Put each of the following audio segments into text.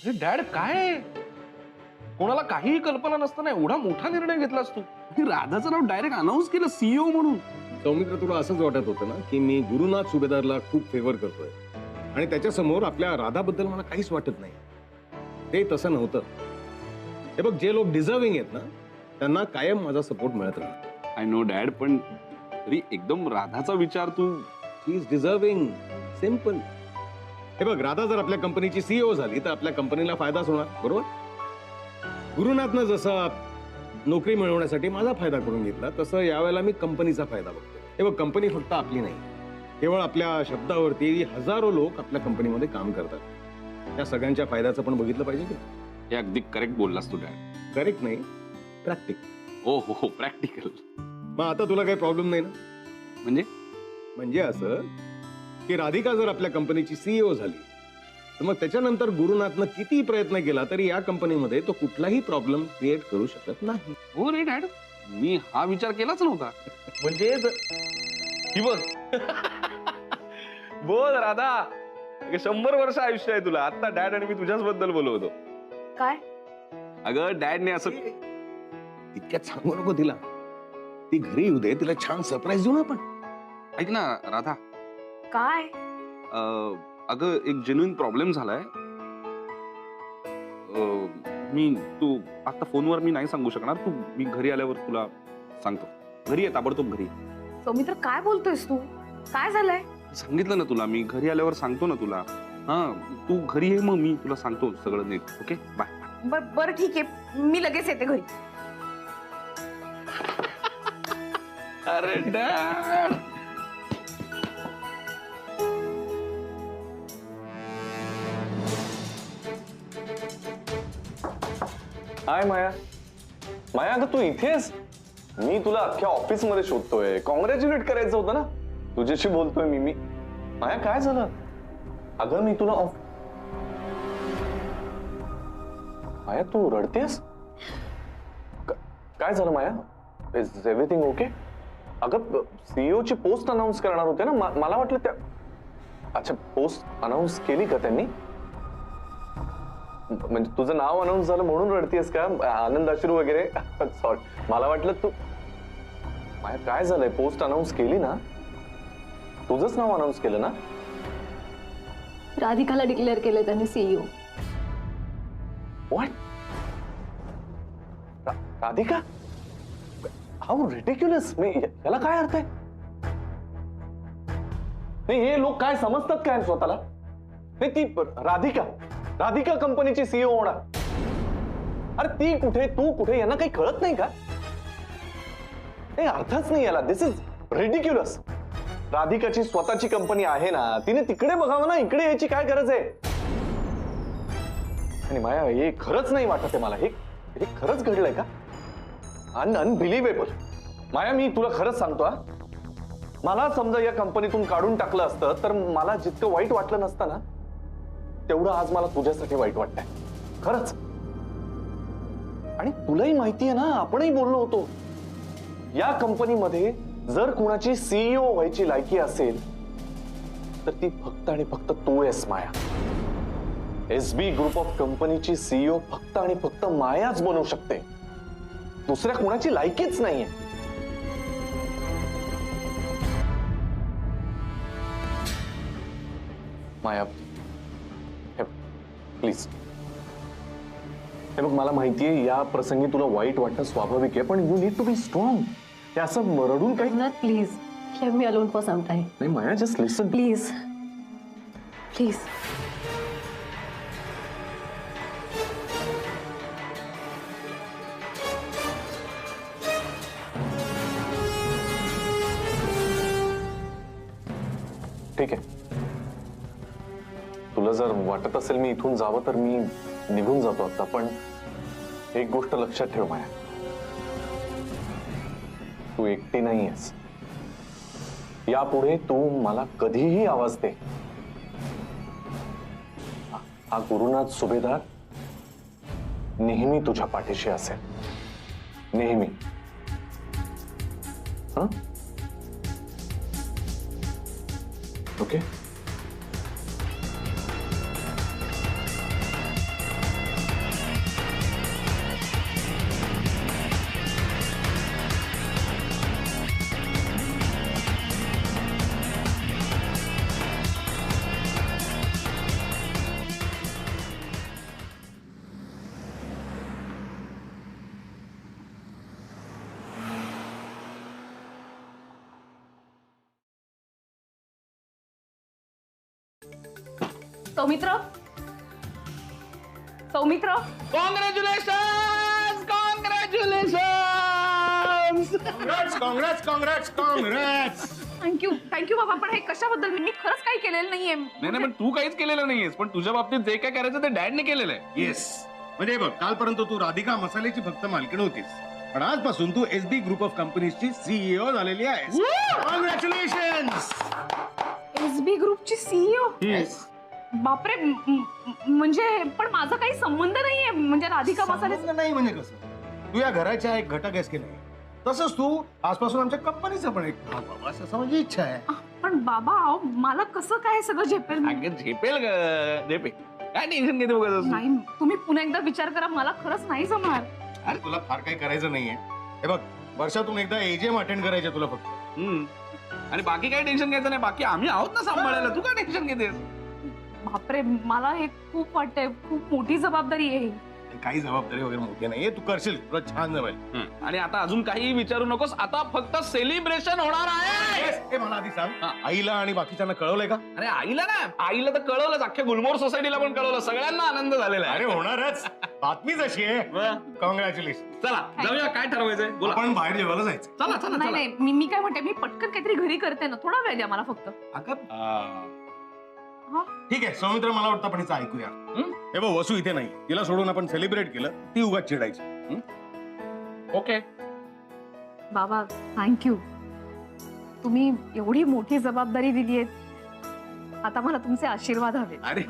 अरे डॅड काय कोणाला काहीही कल्पना नसताना एवढा मोठा निर्णय घेतलास तू? राधाचं नाव डायरेक्ट अनाऊन्स केलं सीईओ म्हणून. सौमित्र, तुला असंच वाटत होतं ना की मी गुरुनाथ सुभेदारला खूप फेवर करतोय आणि त्याच्यासमोर आपल्या राधाबद्दल मला काहीच वाटत नाही. ते तसं नव्हतं. हे बघ, जे लोक डिझर्विंग आहेत ना त्यांना कायम माझा सपोर्ट मिळत राहणार. आय नो डॅड, पण तरी एकदम राधाचा विचार तू. शी इज डिझर्विंग. सिम्पल. हे बघ, राधा जर आपल्या कंपनीची सीईओ झाली तर आपल्या कंपनीला फायदाच होणार, बरोबर? गुरुनाथनं जसं नोकरी मिळवण्यासाठी माझा फायदा करून घेतला तसं यावेळेला मी कंपनीचा फायदा बघतो. हे बघ, कंपनी फक्त आपली नाही, केवळ आपल्या शब्दावरती हजारो लोक आपल्या कंपनीमध्ये काम करतात. त्या सगळ्यांच्या फायद्याचं पण बघितलं पाहिजे की. हे अगदी करेक्ट बोललास तू डॅड. करेक्ट नाही, प्रॅक्टिकल. हो हो हो, प्रॅक्टिकल. मग आता तुला काही प्रॉब्लेम नाही ना? म्हणजे असं की राधिका जर आपल्या कंपनीची सीईओ झाली तर मग त्याच्यानंतर गुरुनाथनं किती प्रयत्न केला तरी या कंपनीमध्ये तो कुठलाही प्रॉब्लेम क्रिएट करू शकत नाही. हो रे डॅड, मी हा विचार केलाच नव्हता. म्हणजे ही बघ. बोल राधा, 100 वर्ष आयुष्य आहे तुला. आता डॅड आणि मी तुझ्याच बद्दल बोलत होतो. काय? अगं डॅडने असं. इतक्यात सांगू नको तिला. ती घरी येऊ दे, तिला छान सरप्राईज देऊ ना आपण. ऐक ना राधा, काय? अगं एक जेन्युइन प्रॉब्लेम झालाय. तू आता फोनवर मी नाही सांगू शकणार. मी घरी आल्यावर तुला सांगतो. घरी आहे, ताबडतोब घरी. सौमित्र, काय बोलतोयस तू? काय झालंय? सांगितलं ना तुला, मी घरी आल्यावर सांगतो ना तुला. हा, तू घरी ये, मग मी तुला सांगतो सगळं नीट. Okay, bye. बरं ठीक आहे, मी लगेच येते घरी. अरे डॅड. हाय माया. माया, अगं तू इथेस? मी तुला अख्ख्या ऑफिस मध्ये शोधतोय. कॉंग्रॅच्युलेट करायचं होतं ना. तुझ्याशी बोलतोय मी. माया, काय झालं? अगं मी तुला माया, तू रडतेस? काय झालं माया? Is everything okay? अगं सीईओ ची पोस्ट अनाऊन्स करणार होते ना. मला वाटलं त्या. अच्छा, पोस्ट अनाऊन्स केली का त्यांनी? म्हणजे तुझं नाव अनाऊन्स झालं म्हणून रडतीयस का? आनंद अश्रू वगैरे? सॉरी, मला वाटलं तू. माया, काय झालंय? पोस्ट अनाऊन्स केली ना? तुझंच नाव अनाऊन्स केलं ना? राधिकाला डिक्लेअर केले त्यांनी CEO. What? Radhika? How ridiculous. याला काय अर्थ आहे? नाही, हे लोक काय समजतात काय स्वतःला? नाही, ती राधिका कंपनीची सीईओ होणार. अरे ती कुठे, तू कुठे, यांना काही कळत नाही का? नाही, अर्थच नाही याला. दिस इज रिडिक्युलस. राधिकाची स्वतःची कंपनी आहे ना, तिने तिकडे बघावं ना, इकडे यायची काय गरज आहे? आणि माया, हे खरंच नाही वाटत आहे मला. हे खरंच घडलंय का? अनबिलिव्हेबल. माया, मी तुला खरंच सांगतो, मला समजा या कंपनीतून काढून टाकलं असतं तर मला जितकं वाईट वाटलं नसतं ना, तेवढं आज मला तुझ्यासाठी वाईट वाटतंय. खरंच. आणि तुलाही माहिती आहे ना, आपणही बोललो होतो, या कंपनीमध्ये जर कुणाची सीईओ व्हायची लायकी असेल तर ती फक्त आणि फक्त तू आहेस माया. एसबी ग्रुप ऑफ कंपनीची सीईओ फक्त आणि फक्त मायाच बनवू शकते. दुसऱ्या कुणाची लायकीच नाहीये. माया, प्लीज. हे बघ, मला माहितीये या प्रसंगी तुला वाईट वाटणं स्वाभाविक आहे, पण you need to be strong. हे असं रडून काही. Please leave me alone for some time. नाही Maya, just listen please please. ठीक आहे. तुला जर वाटत असेल मी इथून जावं तर मी निघून जातो आता. पण एक गोष्ट लक्षात ठेव माया, तू एकटी नाहीयेस. यापुढे तू मला कधीही आवाज दे. हा गुरुनाथ सुभेदार नेहमी तुझ्या पाठीशी असेल. नेहमी. हा? Okay? Saumitra Saumitra congratulation congratulation. Congress. Thank you बाबा. पण हे कशाबद्दल? मी खरंच काही केलेलं नाहीये. नाही पण तू काहीच केलेलं नाहीयेस, पण तुझ्या बाबतीत जे काय करायचं ते डॅडने केलेलं आहे. येस, म्हणजे बघ, कालपर्यंत तू राधिका मसाल्याची फक्त मालकीण होतीस, पण आजपासून तू एसबी ग्रुप ऑफ कंपनीजची सीईओ झालेली आहेस. कॉंग्रॅच्युलेशन. एसबी ग्रुपची सीईओ. येस. बापरे. म्हणजे पण माझा काही संबंध नाहीये म्हणजे राधिका मसाले. नाही म्हणजे कसं, तू या घराच्या एक घटक आहेस की नाही, तसंच तू आजपासून आमच्या कंपनीचा पण एक भाग व्हावा असं माझी इच्छा आहे. पण बाबा अहो, मला कसं काय सगळं झेपेल? अगं झेपेल ग झेपेल, काय टेन्शन घेते बघत असतो. नाही, तुम्ही पुन्हा एकदा विचार करा. मला खरंच नाही जमणार. अरे तुला फार काही करायचं नाहीये. हे बघ, वर्षातून एकदा एजीएम अटेंड करायचे तुला फक्त. आणि बाकी काही टेन्शन घ्यायचं नाही, बाकी आम्ही आहोत ना सांभाळायला. तू काय टेन्शन घेतेस? बापरे, मला हे खूप वाटतंय. खूप मोठी जबाबदारी आहे ही. काही जबाबदारी वगैरे मोठी नाहीये, तू करशील, तुला छान जमेल. आणि आता अजून काही विचारू नकोस, आता फक्त सेलिब्रेशन होणार आहे. हे मला आधी सांग, हा. आईला आणि बाकीच्यांना कळवलंय का? अरे आईला ना, आईला तर कळवलंच, अख्ख्या गुलमोहर सोसायटीला पण कळवलं, सगळ्यांना आनंद झालेला आहे. अरे होणारच, बातमीच अशी आहे. कॉंग्रॅच्युलेशन. चला जाऊया, काय ठरवायचंय बोला. आपण बाहेर जेवायला जायचं. चला चला नाही चला. नाही, मी काय म्हणते, मी पटकन काहीतरी घरी करते ना. थोडा वेळ द्या मला फक्त. ठीक आहे सौमित्र, मला वाटतं आपण हिचं ऐकूया. हे बघ, वसू इथे नाही, तिला सोडून आपण सेलिब्रेट केलं, ती उगाच चिडायची. ओके. बाबा थँक्यू. तुम्ही एवढी मोठी जबाबदारी दिली आहे. आता मला तुमचे आशीर्वाद हवे. अरे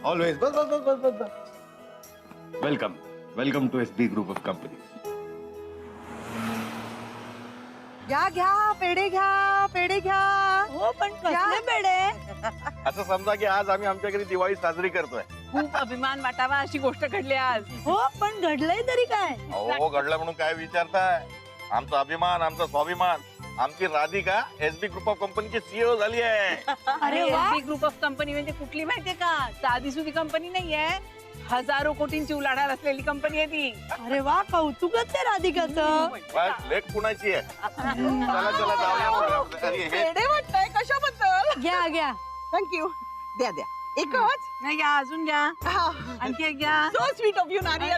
ऑलवेज. बस बस बस बस बस. Welcome welcome to SB group of company. घ्या घ्या पेढे घ्या पेढे घ्या. हो पण कसले पेढे? असं समजा की आज आम्ही आमच्या घरी दिवाळी साजरी करतोय. खूप अभिमान वाटावा अशी गोष्ट घडली आज. हो पण घडलंय तरी काय? अहो घडलं म्हणून काय विचारताय? आमचा अभिमान, आमचा स्वाभिमान, आमची राधिका एसबी ग्रुप ऑफ कंपनीची सीईओ झाली आहे. अरे एसबी ग्रुप ऑफ कंपनी म्हणजे कुठली माहितीये का? साधी सुधी कंपनी नाहीये, हजारो कोटींची उलाढाल असलेली कंपनी आहे ती. अरे वा, कौतुकच आहे राधिकाचं. बस लेख कुणाची आहे? चला चला जाऊया. अरे हे पेढे वाटतंय कशाबद्दल? घ्या घ्या. थँक्यू. द्या द्या. एकच. नाही घ्या, अजून घ्या, आणखी एक घ्या. सो स्वीट ऑफ यू नारी.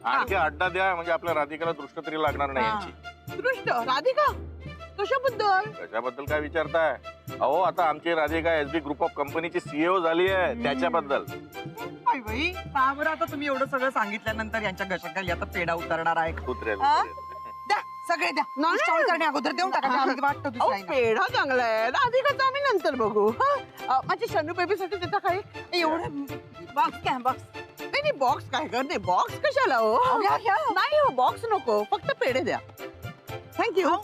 आणखी अड्डा द्या, म्हणजे आपल्या राधिकाला दृष्ट तरी लागणार नाही यांची. दृष्ट राधिका कशाबद्दल? कशाबद्दल काय विचारताय? अहो आता आमची राधिका एसबी ग्रुप ऑफ कंपनीची सीईओ झाली आहे, त्याच्याबद्दल. बाई बाई, का बरं आता तुम्ही एवढं सगळं सांगितल्यानंतर यांच्या घशाखाली आता पेढा उतरणार आहे का? उतरेल हा? उतरेल. द्या सगळे द्या. नॉन स्टॉल करण्या अगोदर देऊन टाका. आम्ही वाटतो दुसरा पेढा चांगला आहे. राधिकाचा आम्ही नंतर बघू. माझी शनू बेबीसाठी देता काय एवढं? बॉक्स घ्या बॉक्स. नाही नाही बॉक्स काय कर, नाही बॉक्स कशाला हो? नाही हो बॉक्स नको, फक्त पेढे द्या. थँक्यू.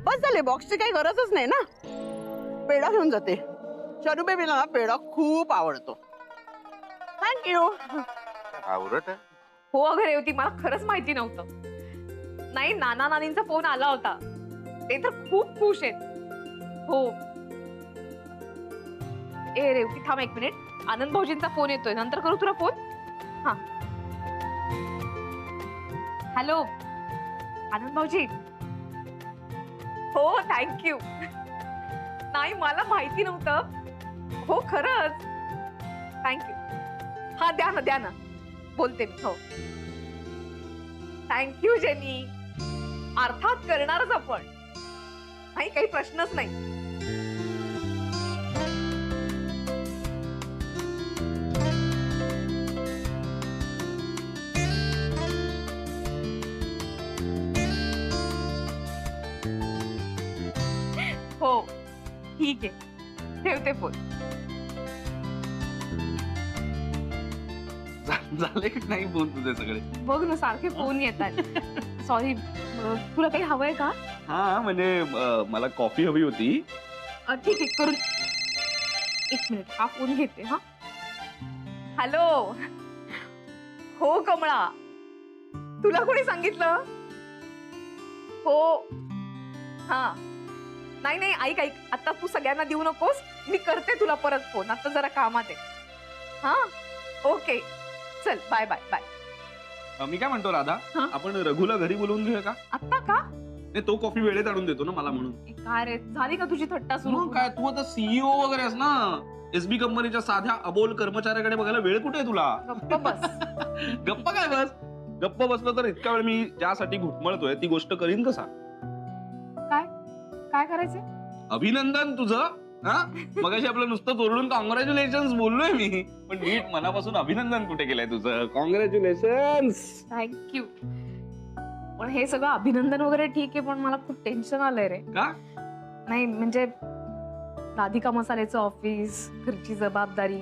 बस झाले, बॉक्सची काही गरजच नाही ना. पेढा घेऊन जाते. शनू बेबीला ना पेढा खूप आवडतो. थँक्यू. आवडत आहे. हो अगं रेवती, मला खरंच माहिती नव्हतं. नाही, नाना नानींचा फोन आला होता. ते तर खूप खुश आहेत. हो. ए रेवती थांब एक मिनिट, आनंद भाऊजींचा फोन येतोय, नंतर करू तुला फोन. हा हॅलो आनंद भाऊजी. हो थँक्यू. नाही मला माहिती नव्हतं. हो खरंच थँक्यू. हा द्या ना बोलते मी. हो थँक्यू जेनी. अर्थात करणारच आपण. नाही काही प्रश्नच नाही. हो ठीक आहे, ठेवते फोन. झाले की नाही फोन तुझे सगळे? बघ ना सारखे फोन येतात. सॉरी, तुला काही हवंय का? हा म्हणजे मला कॉफी हवी होती. ठीक आहे करून. एक मिनिट हा फोन घेते. हा हॅलो. हो कमळा, तुला कोणी सांगितलं? हो हा नाही नाही ऐक आता तू सगळ्यांना देऊ नकोस. मी करते तुला परत फोन, आता जरा कामात आहे. हा ओके चल बाय बाय बाय. मी काय म्हणतो राधा, हा? आपण रघुला घरी बोलवून घेऊया का? आत्ता का? नाही तो कॉफी वेळेत आणून देतो ना मला म्हणून. काय रे, झाली का तुझी थट्टा सुरू? मग काय, तू आता सीईओ वगैरे आहेस ना, एसबी कंपनीच्या साध्या अबोल कर्मचाऱ्याकडे बघायला वेळ कुठे आहे तुला? गप्प बस. गप्प काय बस? गप्प बसलो तर इतका वेळ मी ज्यासाठी घुटमळतोय ती गोष्ट करीन कसा? काय करायचंय? अभिनंदन तुझं. हा मगाशी आपलं नुसतं ओरडून कॉंग्रॅच्युलेशन बोललोय मी, पण नीट मनापासून अभिनंदन कुठे केलंय तुझं? कॉंग्रॅच्युलेशन. थँक्यू. पण हे सगळं अभिनंदन वगैरे ठीक आहे, पण मला खूप टेन्शन आलंय रे. का? नाही म्हणजे राधिका मसाल्याचं ऑफिस, घरची जबाबदारी,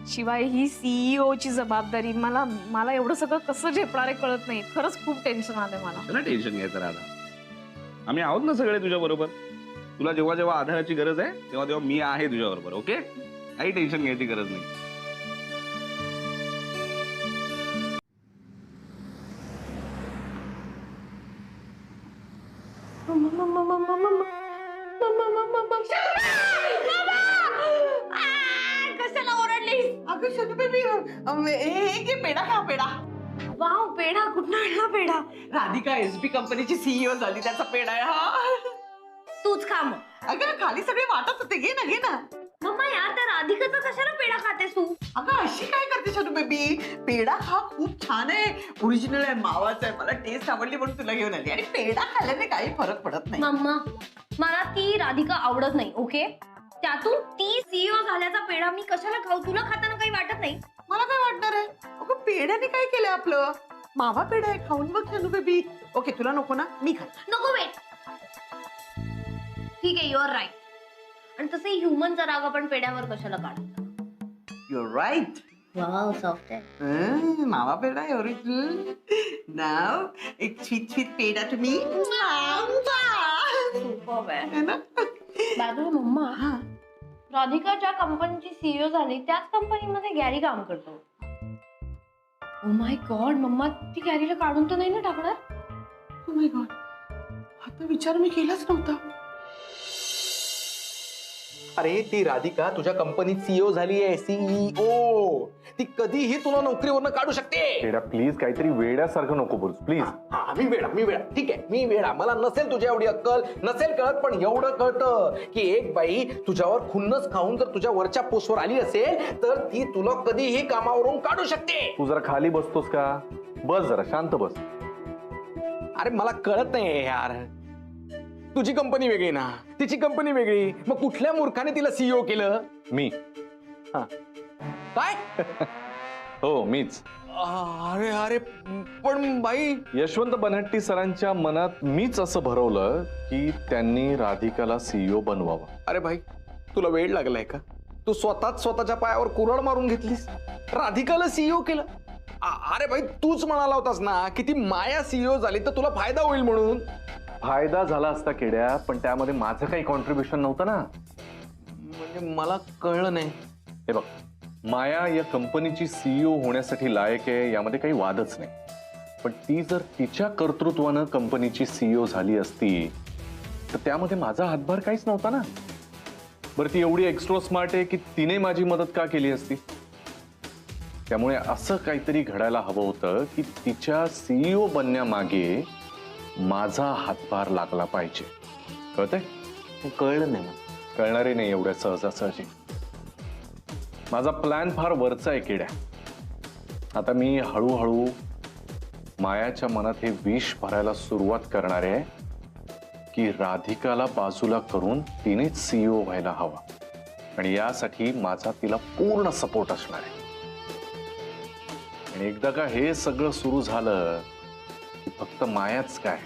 शिवाय ही सीईओ ची जबाबदारी, मला एवढं सगळं कसं झेपणार आहे कळत नाही. खरंच खूप टेन्शन आलंय मला. चला टेन्शन घ्यायचं राधा, आम्ही आहोत ना सगळे तुझ्या बरोबर. तुला जेव्हा जेव्हा आधाराची गरज आहे तेव्हा तेव्हा मी आहे तुझ्या बरोबर. ओके, काही टेन्शन घ्यायची गरज नाही. कशाला ओरडलीस? अगं शनू बेबी, पेढा खा पेढा. वाव, पेढा कुठं आणला पेढा? राधिका एसबी कंपनीची सीईओ झाली, त्याचा पेढा आहे हा. तूच खा मग. अगं खाली सगळे वाटत होते, घे ना. मम्मा यार, त्या राधिकाचा कशाला पेढा खातेस तू? अगं अशी काय करते शनू बेबी? पेढा हा खूप छान आहे, ओरिजिनल आहे, मावाचा आहे. मला टेस्ट आवडली म्हणून तुला घेऊन आली. आणि पेढा खाल्ल्याने काही फरक पडत नाही. मम्मा, मला ती राधिका आवडत नाही. ओके, त्यातून ती सीईओ झाल्याचा पेढा मी कशाला खाऊ? तुला खाताना काही वाटत नाही? मला काय वाटणार आहे? अगं पेढ्याने काय केलंय आपलं? मावा पेढा आहे, खाऊन बघ शनू बेबी. ओके, तुला नको ना, मी खा. नको वेट. ठीक आहे, युअर राईट. आणि तसंही ह्युमनचा राग आपण पेढ्यावर कशाला काढतो? Your right. वाव, सॉफ्ट आहे. मावा पेढा आहे ओरिजिनल. नाव एक स्वीट स्वीट पेढा तुम्ही. सुपर्ब आहे. है ना? बाजूला मम्मा, हा. राधिका ज्या कंपनीची सीईओ झाली त्याच कंपनीमध्ये गॅरी काम करतो. ओ माय गॉड, मम्मा ती गॅरीला काढून तर नाही ना टाकणार? Oh my God. आता विचार मी केलाच नव्हता. अरे ती राधिका तुझ्या कंपनीत सीईओ झाली आहे. सीईओ ती कधीही तुला नोकरीवरनं काढू शकते. पेढा प्लीज काहीतरी वेड्यासारखं नको बोलूस प्लीज. हा, मी वेडा ठीक आहे, मी वेडा. मला नसेल तुझ्या एवढी अक्कल, नसेल कळत, पण एवढं कळतं की एक बाई तुझ्यावर खुन्नस खाऊन जर तुझ्या वरच्या पोस्टवर आली असेल तर ती तुला कधीही कामावरून काढू शकते. तू जरा खाली बसतोस का? बस जरा शांत बस. अरे मला कळत नाही यार, तुझी कंपनी वेगळी ना, तिची कंपनी वेगळी. मग कुठल्या मूर्खाने तिला सीईओ केलं? मी. हा. काय? हो मीच. अरे अरे, पण बाई. यशवंत बनहट्टी सरांच्या मनात मीच असं भरवलं की त्यांनी राधिकाला सीईओ बनवावं. अरे भाई, तुला वेळ लागलाय का? तू स्वतःच स्वतःच्या पायावर कुऱ्हाड मारून घेतलीस, राधिकाला सीईओ केलं. अरे भाई, तूच म्हणाला होतास ना की ती माया सीईओ झाली तर तुला फायदा होईल म्हणून. फायदा झाला असता केड्या, पण त्यामध्ये माझं काही कॉन्ट्रीब्युशन नव्हतं ना. म्हणजे मला कळलं नाही. हे बघ, माया या कंपनीची सीईओ होण्यासाठी लायक आहे यामध्ये काही वादच नाही. पण ती जर तिच्या कर्तृत्वानं कंपनीची सीईओ झाली असती तर त्यामध्ये माझा हातभार काहीच नव्हता ना. बरं, ती एवढी एक्स्ट्रा स्मार्ट आहे की तिने माझी मदत का केली असती? त्यामुळे असं काहीतरी घडायला हवं होतं की तिच्या सीईओ बनण्यामागे माझा हातभार लागला पाहिजे. कळतंय? कळलं नाही. कळणारे नाही एवढ्या सहजासहजी. माझा प्लॅन फार वरचा आहे किड्या. आता मी हळूहळू मायाच्या मनात हे विष भरायला सुरुवात करणार आहे की राधिकाला बाजूला करून तिनेच सीईओ व्हायला हवा. आणि यासाठी माझा तिला पूर्ण सपोर्ट असणार आहे. आणि एकदा का हे सगळं सुरू झालं की फक्त मायाच काय,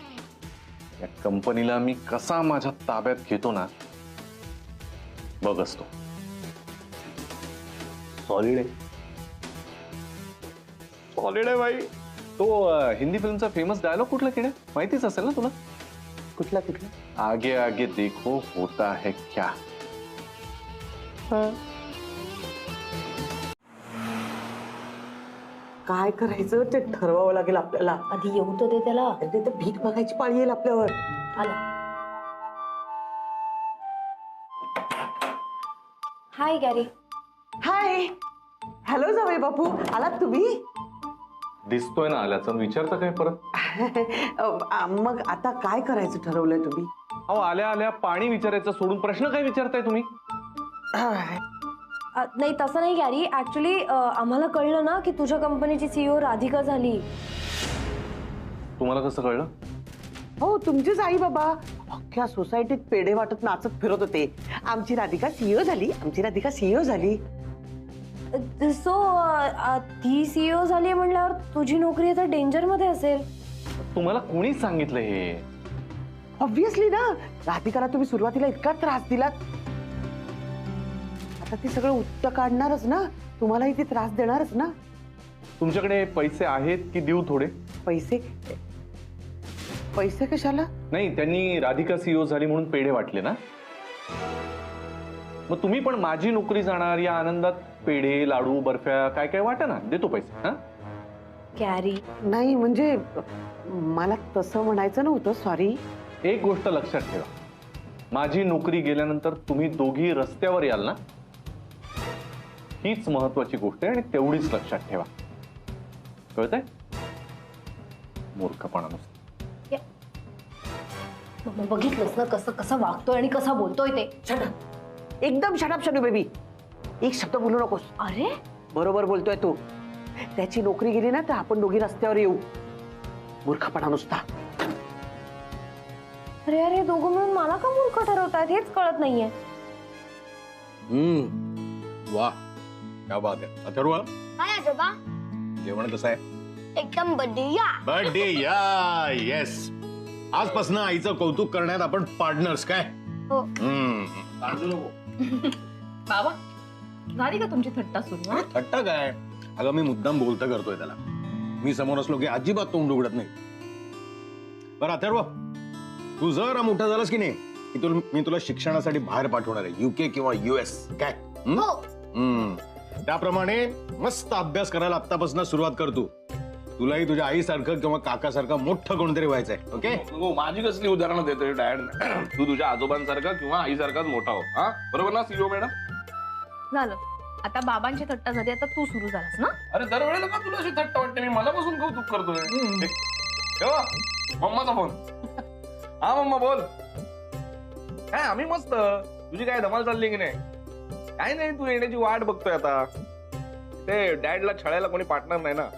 या कंपनीला मी कसा माझ्या ताब्यात घेतो ना, बघ असतो. सॉलिड आहे. सॉलिड आहे भाई. तो हिंदी फिल्मचा फेमस डायलॉग कुठला किड्या माहितीच असेल ना तुला? कुठला? आगे आगे देखो होता है क्या. काय करायचं ते ठरवावं लागेल आपल्याला. आधी येऊ तर दे त्याला. अरे तर भीक मागायची पाळी येईल आपल्यावर. आला. हाय गॅरी. हाय. हॅलो जावई बापू, आलात तुम्ही? दिसतोय ना आल्याचं, विचारता काय परत? मग आता काय करायचं ठरवलंय तुम्ही? अहो, आल्या आल्या पाणी विचारायचं सोडून प्रश्न काय विचारताय तुम्ही? नाही तसं नाही गॅरी, ऍक्च्युली आम्हाला कळलं ना की तुझ्या कंपनीची सीईओ राधिका झाली. तुम्हाला कसं कळलं? हो तुमचीच आई बाबा अख्ख्या सोसायटीत पेढे वाटत नाचत फिरत होते. आमची राधिका सीईओ झाली, आमची राधिका सीईओ झाली. सो ती सीईओ झाली म्हणल्यावर तुझी नोकरी आता डेंजर मध्ये असेल. तुम्हाला कोणी सांगितलं हे? ऑब्विसली ना, राधिकाला तुम्ही सुरुवातीला इतका त्रास दिलात, आता ती सगळं उत्तर काढणारच ना, तुम्हालाही ती त्रास देणारच ना. तुमच्याकडे पैसे आहेत की देऊ थोडे? पैसे पैसे कशाला? नाही, त्यांनी राधिका सीईओ झाली म्हणून पेढे वाटले ना, मग तुम्ही पण माझी नोकरी जाणार या आनंदात पेढे, लाडू, बर्फ्या काय काय वाटा ना, देतो पैसे. हा गॅरी नाही म्हणजे मला तसं म्हणायचं नव्हतं, सॉरी. एक गोष्ट लक्षात ठेवा, माझी नोकरी गेल्यानंतर तुम्ही दोघी रस्त्यावर याल ना, हीच महत्वाची गोष्ट आहे आणि तेवढीच लक्षात ठेवा. कळतंय? मूर्खपणा नुसतं. मग बघितलंस ना कसं कसं वागतोय आणि कसा बोलतोय ते. एकदम शटअप शनू बेबी, एक शब्द बोलू नकोस. अरे बरोबर बोलतोय तू. त्याची नोकरी गेली ना तर आपण दोघी रस्त्यावर येऊ. मूर्खपणा नुसता. अरे अरे दोघं मिळून मला का मूर्ख ठरवतायत हेच कळत नाहीये. वा, क्या बात आहे. अथर्व, काय आजोबा? जेवण कसं आहे? एकदम बढिया. बर्थडे या येस. आजपासून आईचं कौतुक करण्यात आपण पार्टनर्स काय? हो. बाबा झाली का तुमची थट्टा सुरू? हा? थट्टा काय? अगं मी मुद्दाम बोलतं करतोय त्याला. मी समोर असलो की अजिबात तोंड उघडत नाही. बरं अथर्व, तू जरा मोठा झालास की नाही की मी तुला शिक्षणासाठी बाहेर पाठवणार आहे, युके किंवा युएस काय? हो. त्याप्रमाणे मस्त अभ्यास करायला आत्तापासून सुरुवात कर तू. तुलाही तुझ्या आईसारखं किंवा काकासारखं मोठं कोणतरी व्हायचंय. ओके? हो, माझी कसली उदाहरणं देतोय डॅड? तू तुझ्या आजोबांसारखा किंवा आईसारखाच मोठा हो. हा बरोबर ना सीईओ मॅडम? झालं आता बाबांची थट्टा झाली, आता तू सुरू झालास ना. अरे दरवेळेला का तुला अशी थट्टा वाटते? मी मनापासून कौतुक करतोय. ठेवा मम्माचा फोन. हा मम्मा बोल. काय आम्ही मस्त. तुझी काय धमाल चालली की नाही? काय नाही, तू येण्याची वाट बघतोय आता. ते डॅडला छळायला कोणी पार्टनर नाही ना.